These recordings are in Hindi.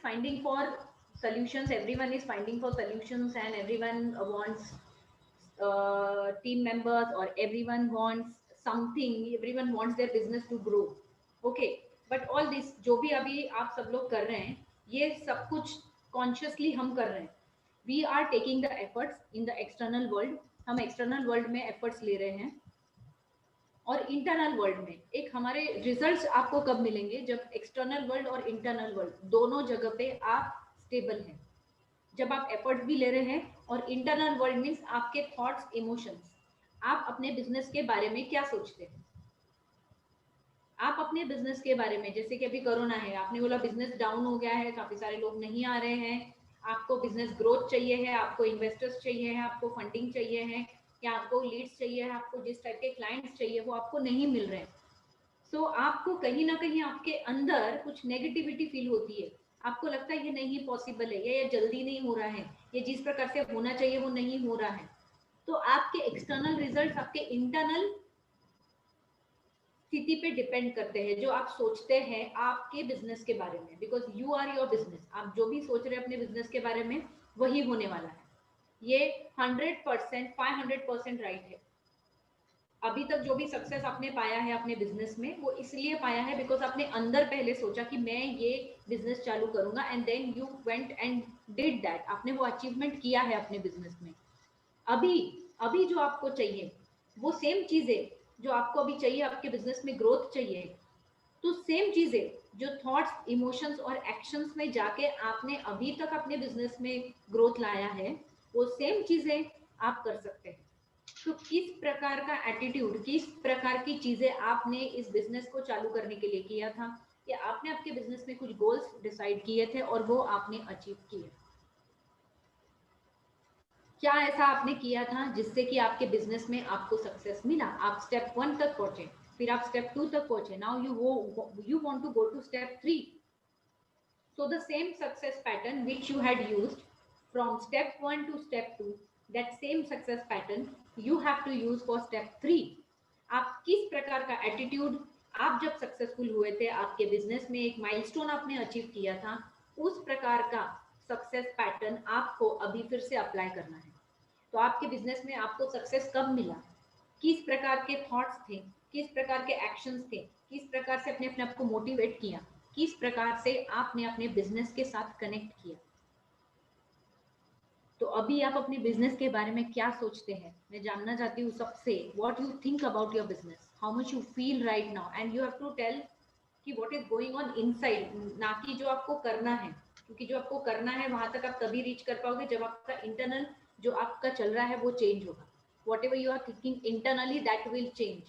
finding for solutions, everyone is finding for solutions, and everyone wants team members, or everyone wants something, everyone wants their business to grow. Okay, but all this जो भी अभी आप सब लोग कर रहे हैं, ये सब कुछ कॉन्शियसली हम कर रहे हैं. We are taking the efforts in the external world. हम एक्सटर्नल वर्ल्ड में एफर्ट्स ले रहे हैं, और इंटरनल वर्ल्ड में एक हमारे रिजल्ट्स आपको कब मिलेंगे, जब एक्सटर्नल वर्ल्ड और इंटरनल वर्ल्ड दोनों जगह पे आप स्टेबल हैं, जब आप एफर्ट भी ले रहे हैं. और इंटरनल वर्ल्ड मीन्स आपके थॉट्स, इमोशंस. आप अपने बिजनेस के बारे में क्या सोचते हैं, आप अपने बिजनेस के बारे में, जैसे कि अभी कोरोना है, आपने बोला बिजनेस डाउन हो गया है, काफी सारे लोग नहीं आ रहे हैं, आपको बिजनेस ग्रोथ चाहिए है, आपको इन्वेस्टर्स चाहिए है, आपको फंडिंग चाहिए है, या आपको लीड्स चाहिए है, आपको जिस टाइप के क्लाइंट्स चाहिए वो आपको नहीं मिल रहे हैं. सो आपको कहीं ना कहीं आपके अंदर कुछ नेगेटिविटी फील होती है, आपको लगता है ये नहीं पॉसिबल है, ये जल्दी नहीं हो रहा है, ये जिस प्रकार से होना चाहिए वो नहीं हो रहा है. तो आपके एक्सटर्नल रिजल्ट्स आपके इंटरनल स्थिति पे डिपेंड करते हैं, जो आप सोचते हैं आपके बिजनेस के बारे में. Because you are your business. आप जो भी सोच रहे हैं अपने बिजनेस के बारे में वही होने वाला है. ये 100% 500% राइट है. अभी तक जो भी सक्सेस आपने पाया है अपने बिजनेस में, वो इसलिए पाया है बिकॉज आपने अंदर पहले सोचा कि मैं ये बिजनेस चालू करूंगा, and then you went and did that. आपने वो अचीवमेंट किया है अपने बिजनेस में. अभी जो आपको चाहिए वो सेम चीजें जो आपको अभी चाहिए, आपके बिजनेस में ग्रोथ चाहिए, तो सेम चीजें जो थॉट्स, इमोशंस और एक्शंस में जाके आपने अभी तक अपने बिजनेस में ग्रोथ लाया है, वो सेम चीजें आप कर सकते हैं. तो किस प्रकार का एटीट्यूड, किस प्रकार की चीजें आपने इस बिजनेस को चालू करने के लिए किया था, या आपने आपके बिजनेस में कुछ गोल्स डिसाइड किए थे और वो आपने अचीव किए. क्या ऐसा आपने किया था जिससे कि आपके बिजनेस में आपको सक्सेस मिला, आप स्टेप 1 तक पहुंचे, फिर आप स्टेप 2 तक पहुंचे, now you want to go to step 3. So the same success pattern which you had used from step 1 to step 2, that same success pattern you have to use for step 3. आप किस प्रकार का एटीट्यूड, आप जब सक्सेसफुल हुए थे आपके बिजनेस में, एक माइलस्टोन आपने अचीव किया था, उस प्रकार का सक्सेस पैटर्न आपको अभी फिर से अप्लाई करना है. तो आपके बिजनेस में आपको सक्सेस कब मिला, किस प्रकार के थॉट्स थे, किस प्रकार के एक्शंस थे, किस प्रकार से अपने आप को मोटिवेट किया, किस प्रकार से आपने अपने बिजनेस के साथ कनेक्ट किया. तो अभी आप अपने बिजनेस के बारे में क्या सोचते हैं, मैं जानना चाहती हूँ सबसे. What you think about your business, how much you feel right now, and you have to tell कि what is going on inside, ना कि जो आपको करना है. क्योंकि जो आपको करना है वहां तक आप तभी रीच कर पाओगे जब आपका इंटरनल जो आपका चल रहा है वो चेंज होगा. Whatever you are thinking internally that will change.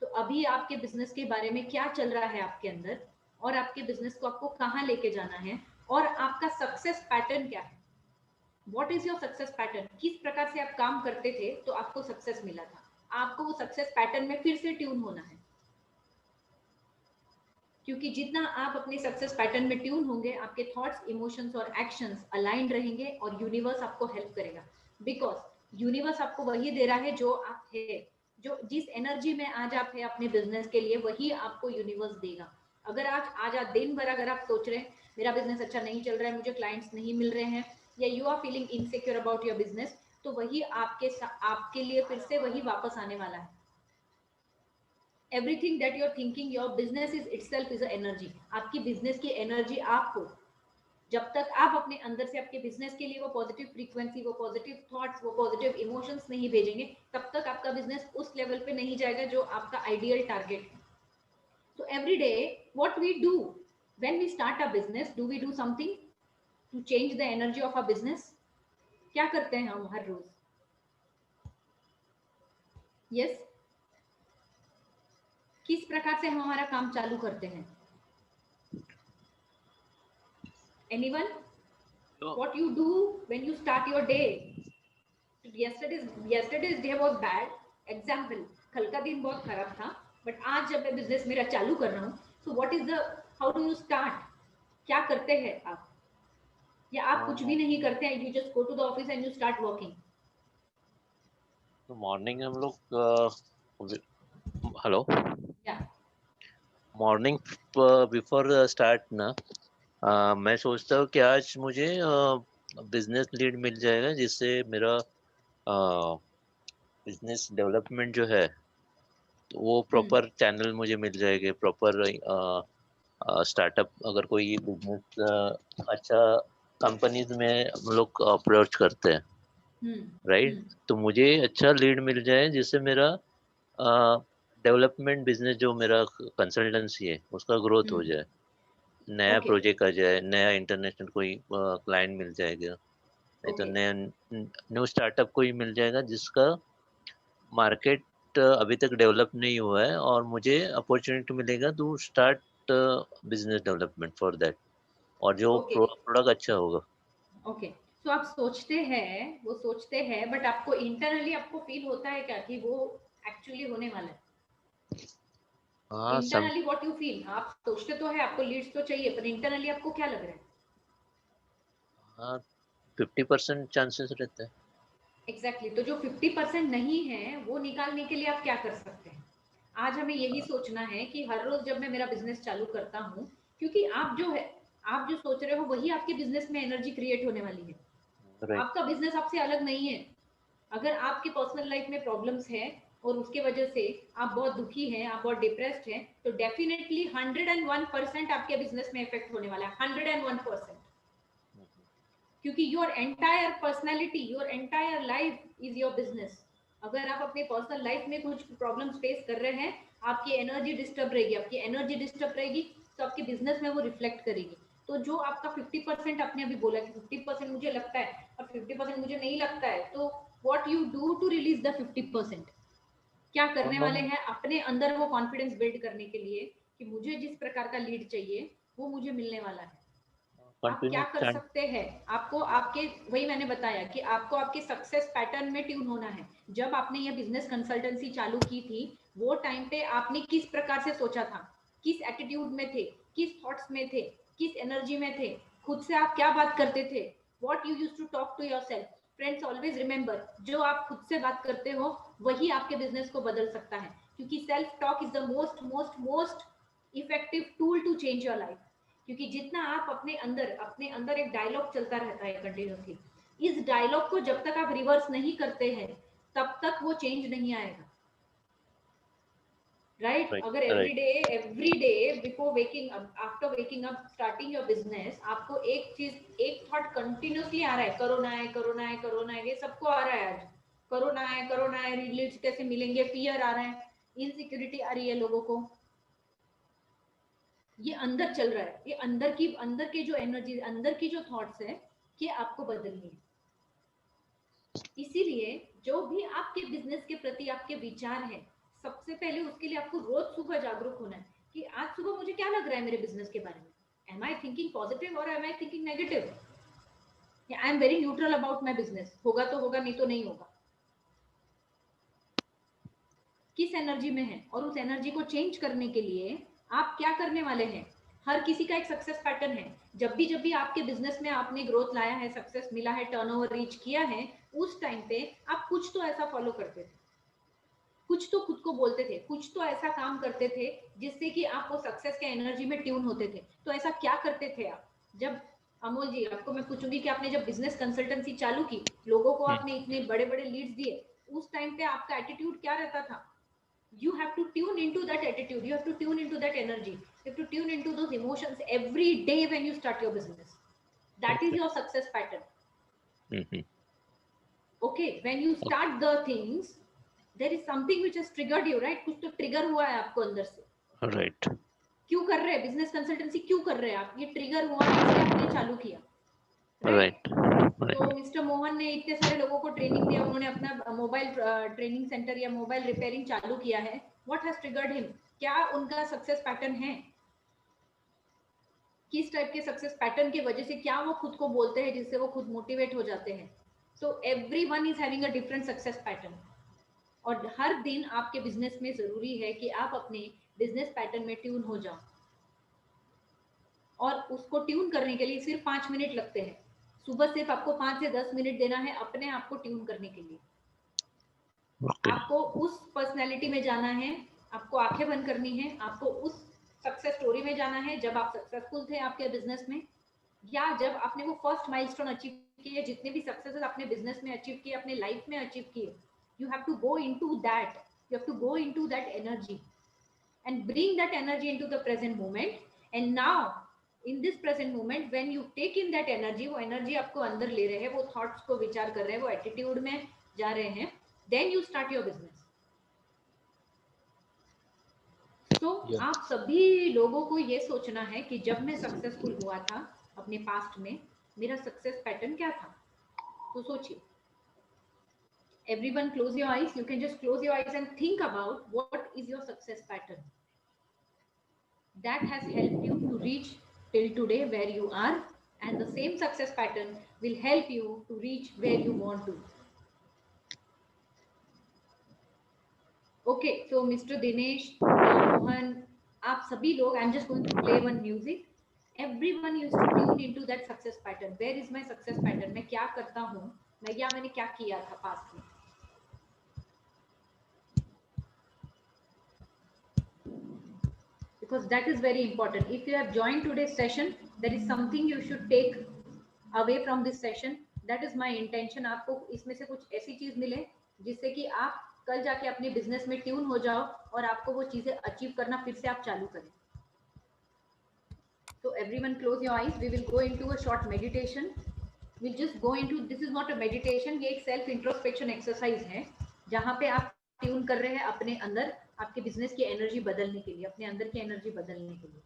तो अभी आपके बिजनेस के बारे में क्या चल रहा है आपके अंदर, और आपके बिजनेस को आपको कहाँ लेके जाना है, और आपका सक्सेस पैटर्न क्या है. What is your success pattern, किस प्रकार से आप काम करते थे तो आपको सक्सेस मिला था. आपको वो सक्सेस पैटर्न में फिर से ट्यून होना है, क्योंकि जितना आप अपने सक्सेस पैटर्न में ट्यून होंगे, आपके थॉट्स, इमोशंस और एक्शंस अलाइंड रहेंगे, और यूनिवर्स आपको हेल्प करेगा. बिकॉज यूनिवर्स आपको वही दे रहा है जो आप है, जो जिस एनर्जी में आज आप है अपने बिजनेस के लिए, वही आपको यूनिवर्स देगा. अगर आज दिन भर अगर आप सोच रहे हैं मेरा बिजनेस अच्छा नहीं चल रहा है, मुझे क्लाइंट्स नहीं मिल रहे हैं, या you are feeling insecure about your business, तो वही आपके लिए फिर से वही वापस आने वाला है. Everything that you're thinking, your business is itself is a energy. आपकी बिजनेस की एनर्जी आपको, जब तक आप अपने अंदर से आपके बिजनेस के लिए वो पॉजिटिव फ्रीक्वेंसी, वो पॉजिटिव थॉट्स, वो पॉजिटिव इमोशंस नहीं भेजेंगे, तब तक आपका बिजनेस उस लेवल पे नहीं जाएगा जो आपका आइडियल टारगेट है. So every day what we do when we start a business, do we do something to change the energy of our business? क्या करते हैं हम हर रोज? Yes, किस प्रकार से हम हमारा काम चालू करते हैं? Anyone? No. What you do when you start your day? Yesterday's day was bad. Example, कल का दिन बहुत खराब था, but आज जब मैं बिजनेस मेरा चालू कर रहा हूँ, so what is the, how do you start? क्या करते हैं आप? या आप कुछ भी नहीं करते हैं, you just go to the office and you start working? तो मॉर्निंग हम लोग hello, Yeah. Morning before start ना, मैं सोचता हूँ कि आज मुझे बिजनेस लीड मिल जाएगा, जिससे मेरा बिजनेस डेवलपमेंट जो है, तो वो हम्म। प्रॉपर चैनल मुझे मिल जाएंगे, प्रॉपर स्टार्टअप अगर कोई बिजनेस अच्छा कंपनीज में हम लोग अप्रोच करते हैं, हम्म। राइट? हम्म। तो मुझे अच्छा लीड मिल जाए जिससे मेरा डेवलपमेंट बिजनेस जो मेरा कंसल्टेंसी है उसका ग्रोथ हो हम्म। जाए, नया ओके। प्रोजेक्ट आ जाए, नया इंटरनेशनल कोई क्लाइंट मिल जाएगा, नहीं तो ओके। नया न्यू स्टार्टअप कोई मिल जाएगा जिसका मार्केट अभी तक डेवलप नहीं हुआ है, और मुझे अपॉर्चुनिटी मिलेगा to start business development for that, और जो ओके। प्रोडक्ट अच्छा होगा। ओके। तो आप सोचते हैं, वो सोचते हैं, बट आपको इंटरनली आपको फील होता है क्या कि वो एक्चुअली होने वाला है? हाँ, सम इंटरनली व्हाट यू फील? आप सोचते तो है आपको लीड्स तो चाहिए, पर इंटरनली आपको क्या लग रहा है? हाँ, 50% चांसेस रहते हैं। एग्जैक्टली तो जो 50% नहीं है वो निकालने के लिए आप क्या कर सकते हैं? आज हमें यही सोचना है कि हर रोज जब मैं मेरा बिजनेस चालू करता हूँ, क्योंकि आप जो है, आप जो सोच रहे हो वही आपके बिजनेस में एनर्जी क्रिएट होने वाली है। राइट। आपका बिजनेस आपसे अलग नहीं है। अगर आपके पर्सनल लाइफ में प्रॉब्लम्स है और उसके वजह से आप बहुत दुखी हैं, आप बहुत डिप्रेस्ड हैं, तो डेफिनेटली 101% आपके बिजनेस में इफेक्ट होने वाला है, 101%। क्योंकि your entire personality, your entire life is your business. अगर आप अपने पर्सनल लाइफ में कुछ प्रॉब्लम्स फेस कर रहे हैं, आपकी एनर्जी डिस्टर्ब रहेगी, आपकी एनर्जी डिस्टर्ब रहेगी, तो आपके बिजनेस में वो रिफ्लेक्ट करेगी। तो जो आपका 50%, आपने अभी बोला कि 50% मुझे लगता है और 50% मुझे नहीं लगता है, तो what you do to release the 50%? क्या करने वाले हैं अपने अंदर वो कॉन्फिडेंस बिल्ड करने के लिए कि मुझे जिस प्रकार का लीड चाहिए वो मुझे मिलने वाला है? आप क्या कंटिन्यू कर चैंट। सकते हैं? आपको आपके, वही मैंने बताया कि आपको आपके सक्सेस पैटर्न में ट्यून होना है। जब आपने ये बिजनेस कंसल्टेंसी चालू की थी, वो टाइम पे आपने किस प्रकार से सोचा था, किस एटीट्यूड में थे, किस थॉट्स में थे, किस एनर्जी में थे, खुद से आप क्या बात करते थे, what you use to talk to yourself. Friends, always remember, जो आप खुद से बात करते हो वही आपके बिजनेस को बदल सकता है, क्योंकि self talk is the most most most effective tool to change your life. क्योंकि जितना आप अपने अंदर एक डायलॉग चलता रहता है कंटिन्यूसली, इस डायलॉग को जब तक आप रिवर्स नहीं करते हैं तब तक वो चेंज नहीं आएगा। राइट? राइट। अगर right. Every day before waking up, after waking up, starting your business, आपको एक चीज, एक थॉट कंटिन्यूसली आ रहा है, कोरोना है, कोरोना है, कोरोना है, ये सबको आ रहा है आज। कोरोना है, कोरोना है, लीड्स कैसे मिलेंगे, फियर आ रहा है, इनसिक्योरिटी आ रही है लोगों को। ये अंदर चल रहा है, ये अंदर की जो एनर्जी, अंदर की जो थॉट्स है, ये आपको बदलनी है। इसीलिए जो भी आपके बिजनेस के प्रति आपके विचार हैं, सबसे पहले उसके लिए आपको रोज सुबह जागरूक होना है कि आज सुबह मुझे क्या लग रहा है मेरे बिजनेस के बारे में। एम आई थिंकिंग पॉजिटिव और am I thinking negative? I am very neutral about my business, होगा तो होगा, नहीं तो नहीं होगा। किस एनर्जी में है, और उस एनर्जी को चेंज करने के लिए आप क्या करने वाले हैं? हर किसी का एक सक्सेस पैटर्न है। जब भी आपके बिजनेस में आपने ग्रोथ लाया है, सक्सेस मिला है, टर्नओवर रीच किया है, उस टाइम पे आप कुछ तो ऐसा फॉलो करते थे, कुछ तो खुद को बोलते थे, कुछ तो ऐसा काम करते थे जिससे कि आप वो सक्सेस के एनर्जी में ट्यून होते थे। तो ऐसा क्या करते थे आप? जब, अमोल जी आपको मैं पूछूंगी कि आपने जब बिजनेस कंसल्टेंसी चालू की, लोगों को हम्म। आपने इतने बड़े बड़े लीड्स दिए, उस टाइम पे आपका एटीट्यूड क्या रहता था? You have to tune into that attitude, you have to tune into that energy, you have to tune into those emotions every day when you start your business. That is okay. your success pattern. Hmm. Okay, when you start the things, there is something which has triggered you, right? कुछ तो ट्रिगर हुआ है आपको अंदर से। राइट। क्यों कर रहे हैं बिजनेस कंसल्टेंसी, क्यों कर रहे हैं आप? ये ट्रिगर हुआ इसलिए आपने चालू किया, राइट? राइट। तो मिस्टर मोहन ने इतने सारे लोगों को ट्रेनिंग दिया, उन्होंने अपना मोबाइल ट्रेनिंग सेंटर या मोबाइल रिपेयरिंग चालू किया है। What has triggered him? क्या उनका सक्सेस पैटर्न है? किस टाइप के सक्सेस पैटर्न की वजह से क्या वो खुद को बोलते हैं जिससे वो खुद मोटिवेट हो जाते हैं? तो every one is having a different success pattern. और हर दिन आपके बिजनेस में जरूरी है कि आप अपने बिजनेस पैटर्न में ट्यून हो जाओ, और उसको ट्यून करने के लिए सिर्फ 5 मिनट लगते हैं। सुबह सिर्फ आपको 5 से 10 मिनट देना है अपने आप को ट्यून करने के लिए। ओके। आपको उस पर्सनैलिटी में जाना है, आपको आंखें बंद करनी है, आपको उस सक्सेस स्टोरी में जाना है जब आप सक्सेसफुल थे आपके बिजनेस में, या जब आपने वो फर्स्ट माइलस्टोन अचीव किए, जितने भी सक्सेसेस आपने बिजनेस में अचीव किए, अपने लाइफ में अचीव किए, you have to go into that, you have to go into that energy and bring that energy into the present moment. And now in this present moment when you take in that energy, वो energy आपको अंदर ले रहे हैं, वो thoughts को विचार कर रहे हैं, वो attitude में जा रहे हैं, then you start your business. तो आप सभी लोगों को ये सोचना है कि जब मैं सक्सेसफुल हुआ था अपने पास्ट में, मेरा सक्सेस पैटर्न क्या था. तो सोचिए. Everyone close your eyes. You can just close your eyes and think about what is your success pattern that has helped you to reach till today where you are, and the same success pattern will help you to reach where you want to. Okay, so Mr. Dinesh, Mohan, आप सभी लोग, I'm just going to play one music. Everyone used to tune into that success pattern. Where is my success pattern? मैं क्या करता हूँ, मैंने क्या किया था पास्ट में. Because that is very important. If you have joined today's session, there is something you should take away from this session. That is my intention. आपको इसमें से कुछ ऐसी चीज मिले जिससे कि आप कल जाके अपने बिजनेस में ट्यून हो जाओ और आपको वो चीजें अचीव करना फिर से आप चालू करें. So everyone close your eyes. We will go into a short meditation. We'll just go into, this is not a meditation, ये एक self introspection exercise है जहाँ पे आप ट्यून कर रहे हैं अपने अंदर, आपके बिजनेस की एनर्जी बदलने के लिए, अपने अंदर की एनर्जी बदलने के लिए.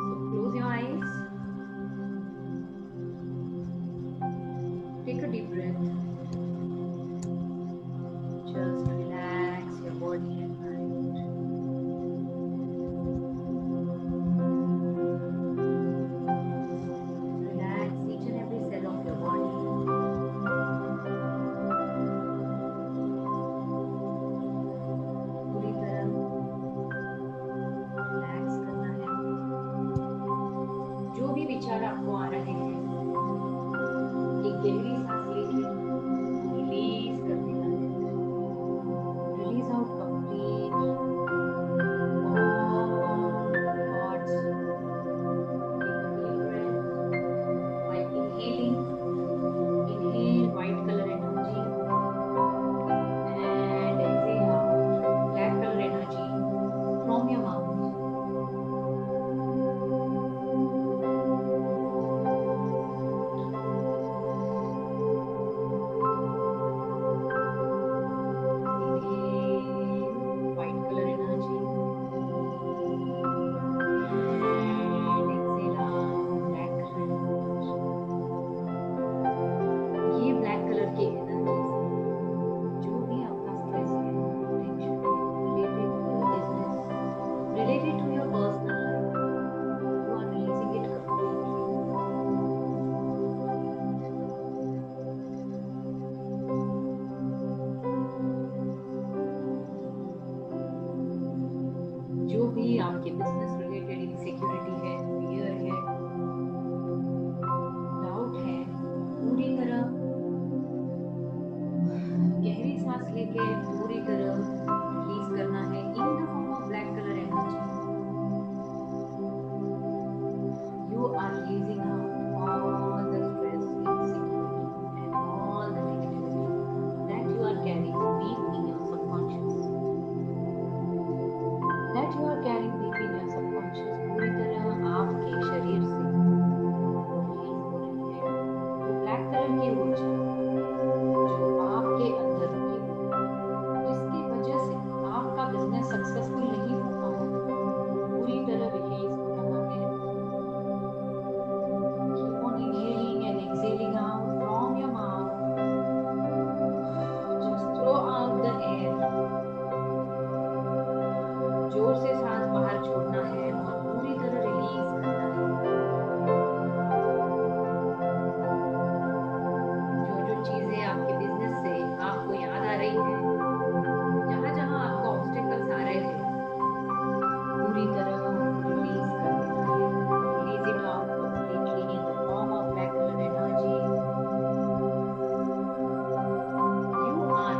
So close your eyes. Take a deep breath. Just relax your body and mind. विचार आपको आ रहे हैं, एक गहरी सांस लीजिए, रिलीज कर देना है, release out complete all thoughts. Take a deep breath while inhaling. Inhale white color energy and exhale out black color energy from your mouth. जो भी आपके बिजनेस रिलेटेड इनसिक्योरिटी है, फियर है, डाउट है, पूरी तरह गहरी सांस लेके पूरी तरह रिलीज करना है in the form of black colour energy. You are releasing out all the stress, insecurity and all the negativity that you are carrying deep in your subconscious. That you are carrying deep in your subconscious. पूरी तरह आपके शरीर से रिलीज हो रही है वो ब्लैक कलर की ऊर्जा जो आपके अंदर की, जिसकी वजह से आपका बिजनेस सक्सेसफुल नहीं हो पाया, पूरी तरह रिलीज हो रहा है. Keep on inhaling and exhaling out from your mouth. Just throw out the air. जोर से सांस बाहर छोड़ना है और पूरी तरह रिलीज करना है. जो जो चीजें आपके बिजनेस से आपको याद आ रही है, जहां जहां आपको ऑब्स्टेकल्स आ रहे हैं, पूरी तरह रिलीज कर देना है. Release it out completely in the form of black colour energy. You are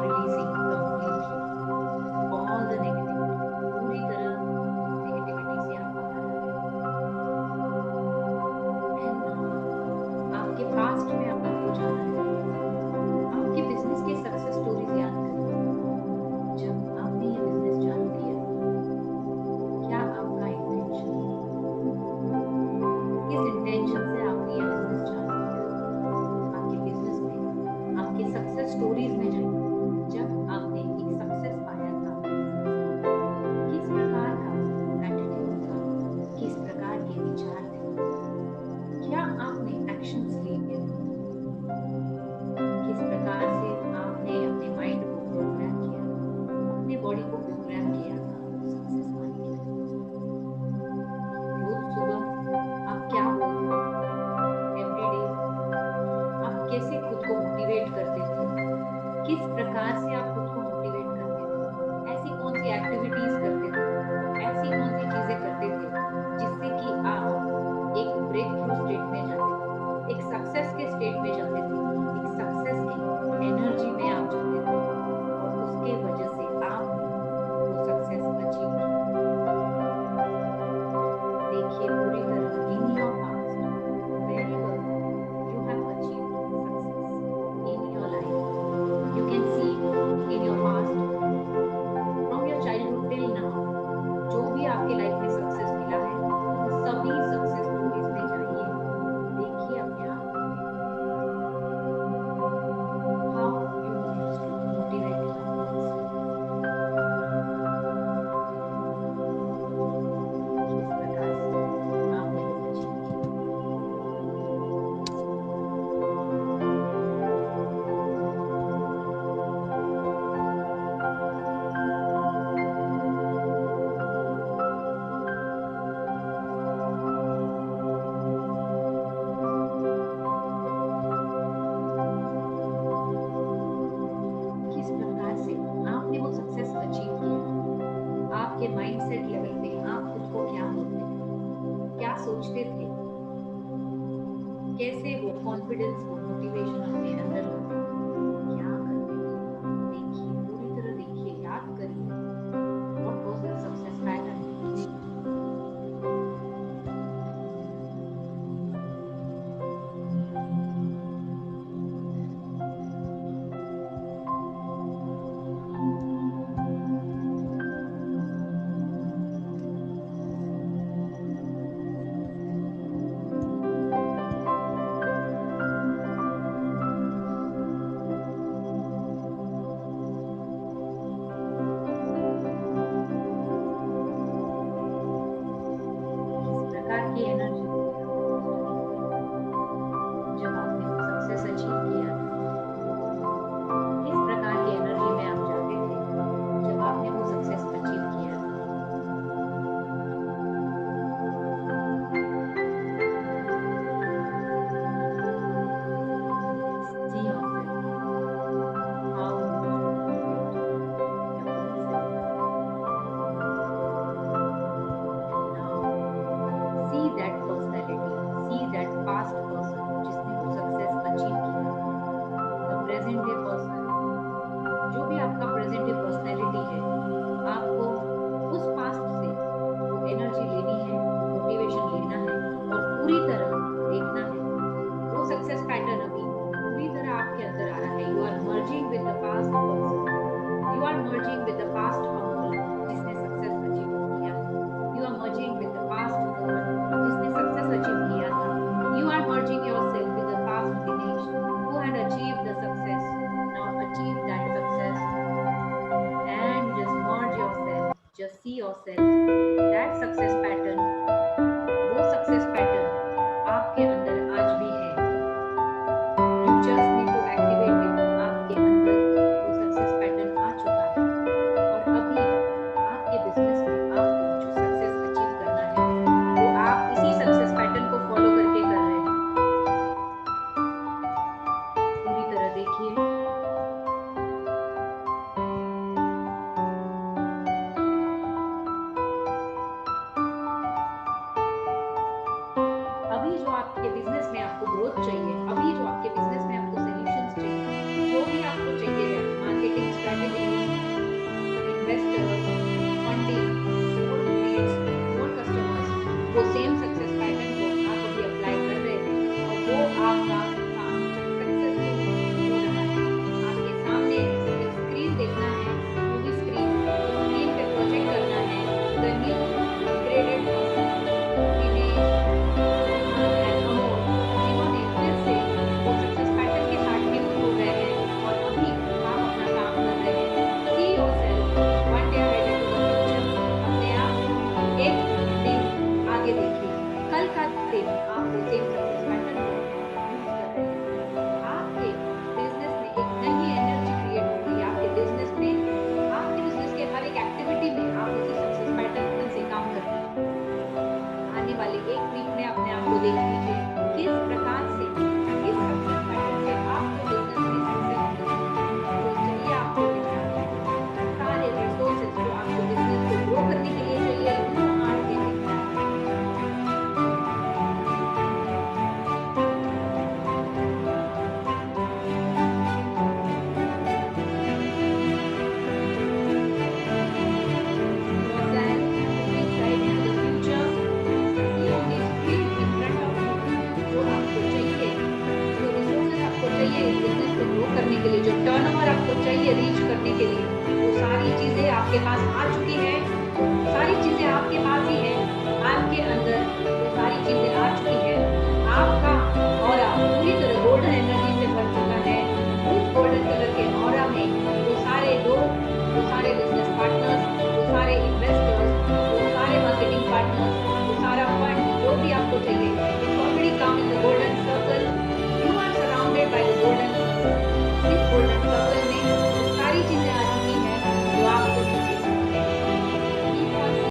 आपके माइंडसेट लेवल पे आप खुद को क्या बोलते हैं, क्या सोचते थे, कैसे वो कॉन्फिडेंस, वो मोटिवेशन अपने अंदर होते हैं, क्या करते थे, देखिए, पूरी तरह देखिए, याद करिए, what was the success pattern. किस प्रकार की एनर्जी जब आपने वो सक्सेस अचीव किया था, किस प्रकार की एनर्जी में आप जाते थे जब आपने वो सक्सेस अचीव किया था। See yourself, how you motivate your own self. Now see that personality, see that past person जिसने वो सक्सेस अचीव किया था, the present day person, जो भी आपका प्रेजेंट डे पर्सनैलिटी है, आपको उस पास्ट से वो एनर्जी लेनी है, मोटिवेशन लेना है और पूरी तरह देखना है। वो सक्सेस पैटर्न अभी पूरी तरह आपके अंदर आ रहा है। You are merging with the past person, you are merging with the past Amol जिसने सक्सेस अचीव किया है, you are merging with the past Mohan जिसने सक्सेस अचीव किया था, you are merging yourself with the past Dinesh who had achieved the success. Now achieve that success and just merge yourself, just see yourself, that success pattern, वो success pattern आपके अंदर आज भी है। You just need to activate it। आपके अंदर वो success pattern आ चुका है और अभी आपके बिजनेस में आपको जो सक्सेस अचीव करना है वो आप इसी सक्सेस पैटर्न को फॉलो करके कर रहे हैं। पूरी तरह देखिए, अभी जो आपके बिजनेस में आपको ग्रोथ चाहिए, अभी जो आपके बिजनेस में आपको सॉल्यूशंस चाहिए, जो भी आपको चाहिए है, मार्केटिंग स्ट्रेटेजी, इन्वेस्टर्स, फंडिंग, मोर लीड्स, मोर कस्टमर्स, वो सेम सक्सेस पैटर्न को आप अभी अप्लाई कर रहे हैं और वो आपका काम सक्सेसफुल हो रहा है। आपके सामने एक स्क्रीन देखना है, मूवी स्क्रीन, स्क्रीन पे प्रोजेक्ट करना है द न्यू अपग्रेडेड जिन्होंने फिर से वो सक्सेस पैटर्न के साथ ट्यून हो गए हैं और अभी आप अपना काम कर रहे हैं। See yourself one day ahead into the future। अपने आप को एक दिन आगे देखिए, कल का दिन आप वो सेम सक्सेस पैटर्न को यूज कर रहे हैं। आपके बिजनेस में एक नई एनर्जी क्रिएट हो गई। आपके बिजनेस में, आपके बिजनेस के हर एक एक्टिविटी में आप उसी सक्सेस पैटर्न से काम कर रहे हैं। आने वाले एक वीक में अपने आप को देख लीजिए किस प्रकार से, किस सक्सेस पैटर्न से आपको बिजनेस में सक्सेस मिलेगी। तो चाहिए आपको विचार, सारे रिसोर्सेज जो आपको बिजनेस को ग्रो करने के लिए चाहिए, वो आज के दिन में करने के लिए, जो टर्नओवर आपको चाहिए रीच करने के लिए, वो सारी चीजें आपके पास आ चुकी है। सारी चीजें आपके पास ही है, आपके अंदर वो सारी चीजें आ चुकी है। आपका ऑरा पूरी तरह गोल्डन एनर्जी से भर चुका है। उस गोल्डन कलर के ऑरा में वो सारे लोग, वो सारे बिजनेस पार्टनर्स, वो सारे इन्वेस्टर्स, वो सारे मार्केटिंग पार्टनर्स, वो सारा फंड जो भी आपको चाहिए